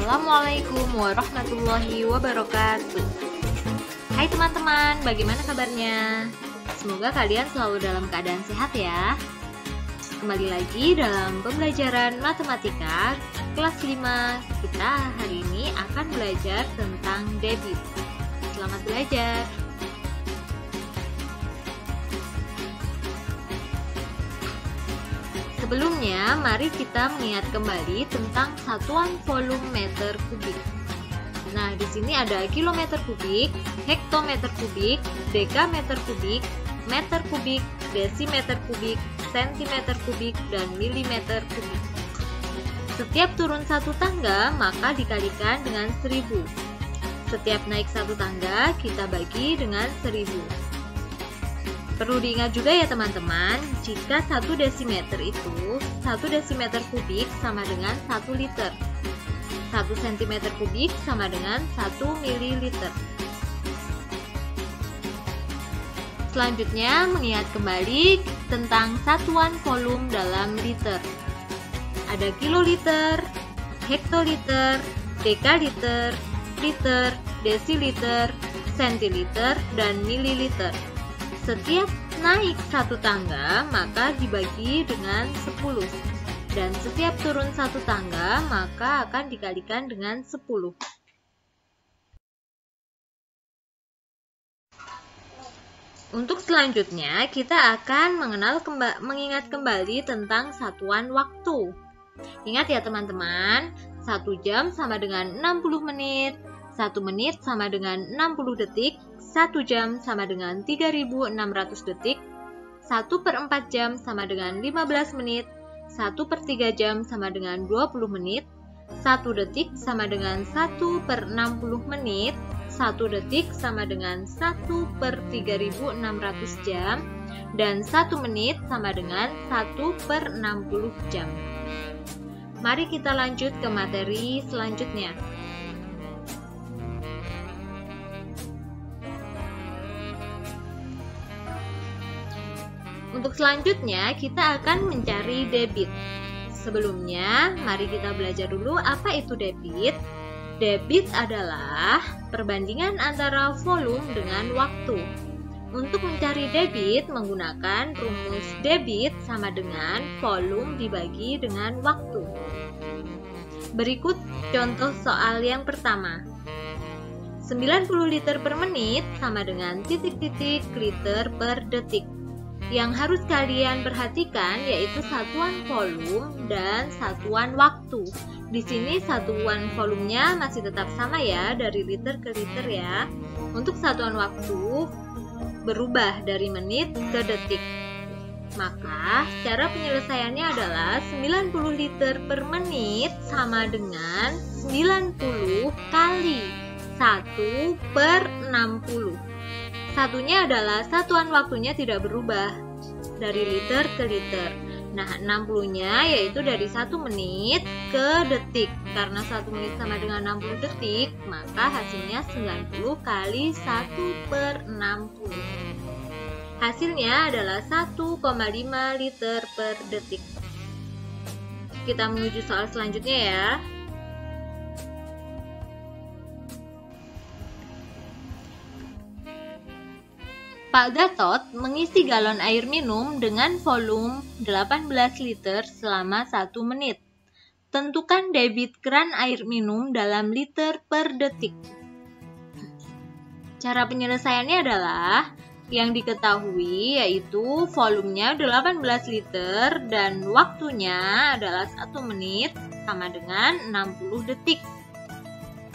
Assalamualaikum warahmatullahi wabarakatuh. Hai teman-teman, bagaimana kabarnya? Semoga kalian selalu dalam keadaan sehat ya. Kembali lagi dalam pembelajaran matematika kelas 5. Kita hari ini akan belajar tentang debit. Selamat belajar. Sebelumnya, mari kita mengingat kembali tentang satuan volume meter kubik. Nah, di sini ada kilometer kubik, hektometer kubik, dekameter kubik, meter kubik, desimeter kubik, sentimeter kubik, dan milimeter kubik. Setiap turun satu tangga, maka dikalikan dengan 1000. Setiap naik satu tangga, kita bagi dengan 1000. Perlu diingat juga ya teman-teman, jika 1 desimeter itu, 1 desimeter kubik sama dengan 1 liter. 1 sentimeter kubik sama dengan 1 mililiter. Selanjutnya, mengingat kembali tentang satuan volume dalam liter. Ada kiloliter, hektoliter, dekaliter, liter, desiliter, sentiliter, dan mililiter. Setiap naik satu tangga, maka dibagi dengan 10. Dan setiap turun satu tangga, maka akan dikalikan dengan 10. Untuk selanjutnya, kita akan mengingat kembali tentang satuan waktu. Ingat ya teman-teman, 1 jam sama dengan 60 menit, 1 menit sama dengan 60 detik, 1 jam sama dengan 3600 detik, 1/4 jam sama dengan 15 menit, 1/3 jam sama dengan 20 menit, 1 detik sama dengan 1/60 menit, 1 detik sama dengan 1/3600 jam, dan 1 menit sama dengan 1/60 jam. Mari kita lanjut ke materi selanjutnya. Untuk selanjutnya, kita akan mencari debit. Sebelumnya, mari kita belajar dulu apa itu debit. Debit adalah perbandingan antara volume dengan waktu. Untuk mencari debit, menggunakan rumus debit sama dengan volume dibagi dengan waktu. Berikut contoh soal yang pertama. 90 liter per menit sama dengan titik-titik liter per detik. Yang harus kalian perhatikan yaitu satuan volume dan satuan waktu. Di sini satuan volumenya masih tetap sama ya, dari liter ke liter ya. Untuk satuan waktu berubah dari menit ke detik. Maka cara penyelesaiannya adalah 90 liter per menit sama dengan 90 kali 1/60. Satunya adalah satuan waktunya tidak berubah dari liter ke liter. Nah, 60-nya yaitu dari 1 menit ke detik. Karena 1 menit sama dengan 60 detik, maka hasilnya 90 kali 1/60. Hasilnya adalah 1,5 liter per detik. Kita menuju soal selanjutnya ya. Pak Gatot mengisi galon air minum dengan volume 18 liter selama 1 menit. Tentukan debit keran air minum dalam liter per detik. Cara penyelesaiannya adalah yang diketahui yaitu volumenya 18 liter dan waktunya adalah 1 menit sama dengan 60 detik.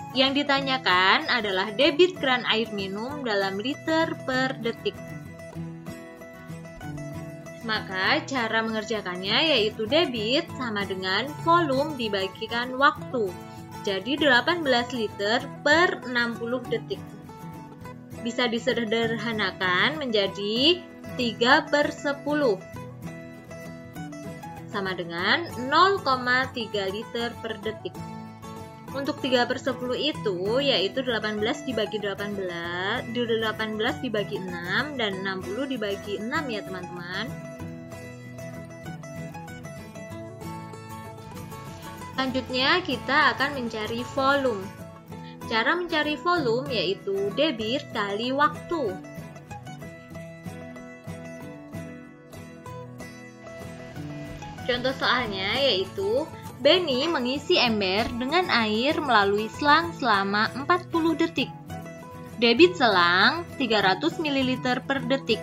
Yang ditanyakan adalah debit keran air minum dalam liter per detik. Maka cara mengerjakannya yaitu debit sama dengan volume dibagikan waktu. Jadi 18 liter per 60 detik. Bisa disederhanakan menjadi 3/10. Sama dengan 0,3 liter per detik. Untuk 3/10 itu yaitu 18 dibagi 18 dibagi 6 dan 60 dibagi 6 ya teman-teman. Selanjutnya kita akan mencari volume. Cara mencari volume yaitu debit kali waktu. Contoh soalnya yaitu Benny mengisi ember dengan air melalui selang selama 40 detik. Debit selang 300 ml per detik.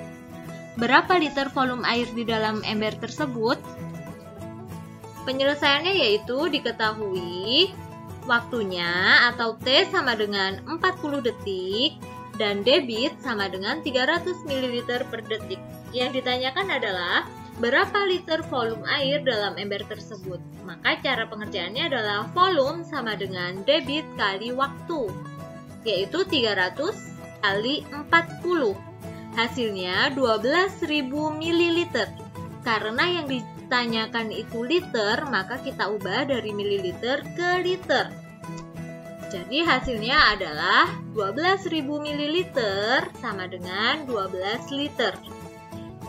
Berapa liter volume air di dalam ember tersebut? Penyelesaiannya yaitu diketahui waktunya atau T sama dengan 40 detik dan debit sama dengan 300 ml per detik. Yang ditanyakan adalah berapa liter volume air dalam ember tersebut? Maka cara pengerjaannya adalah volume sama dengan debit kali waktu, yaitu 300 kali 40. Hasilnya 12.000 ml. Karena yang ditanyakan itu liter, maka kita ubah dari mililiter ke liter. Jadi hasilnya adalah 12.000 ml sama dengan 12 liter.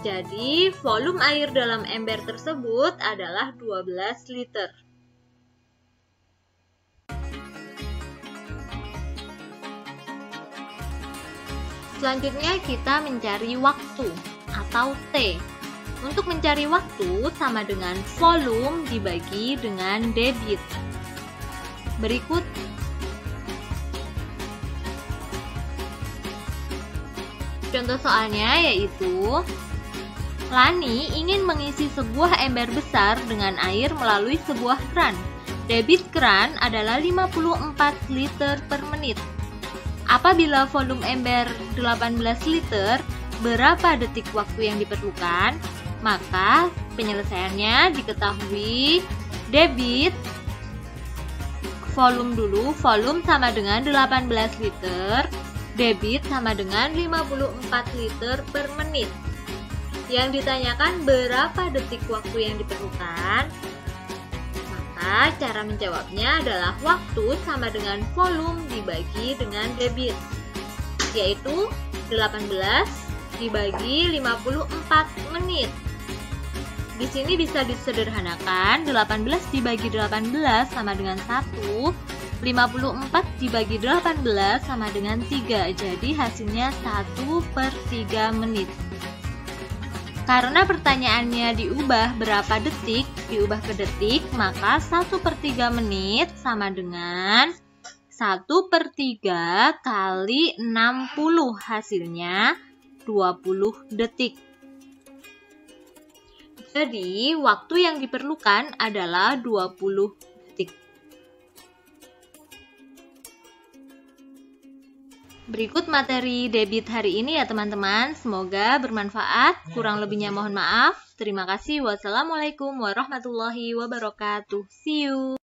Jadi, volume air dalam ember tersebut adalah 12 liter. Selanjutnya kita mencari waktu atau T. Untuk mencari waktu sama dengan volume dibagi dengan debit. Berikut contoh soalnya yaitu Lani ingin mengisi sebuah ember besar dengan air melalui sebuah kran. Debit kran adalah 54 liter per menit. Apabila volume ember 18 liter, berapa detik waktu yang diperlukan? Maka penyelesaiannya diketahui debit volume dulu, volume sama dengan 18 liter, debit sama dengan 54 liter per menit. Yang ditanyakan berapa detik waktu yang diperlukan? Maka cara menjawabnya adalah waktu sama dengan volume dibagi dengan debit, yaitu 18 dibagi 54 menit. Di sini bisa disederhanakan, 18 dibagi 18 sama dengan 1, 54 dibagi 18 sama dengan 3, jadi hasilnya 1/3 menit. Karena pertanyaannya diubah berapa detik, diubah ke detik, maka 1/3 menit sama dengan 1/3 kali 60, hasilnya 20 detik. Jadi, waktu yang diperlukan adalah 20 detik. Berikut materi debit hari ini ya teman-teman, semoga bermanfaat, kurang lebihnya mohon maaf. Terima kasih, wassalamualaikum warahmatullahi wabarakatuh. See you.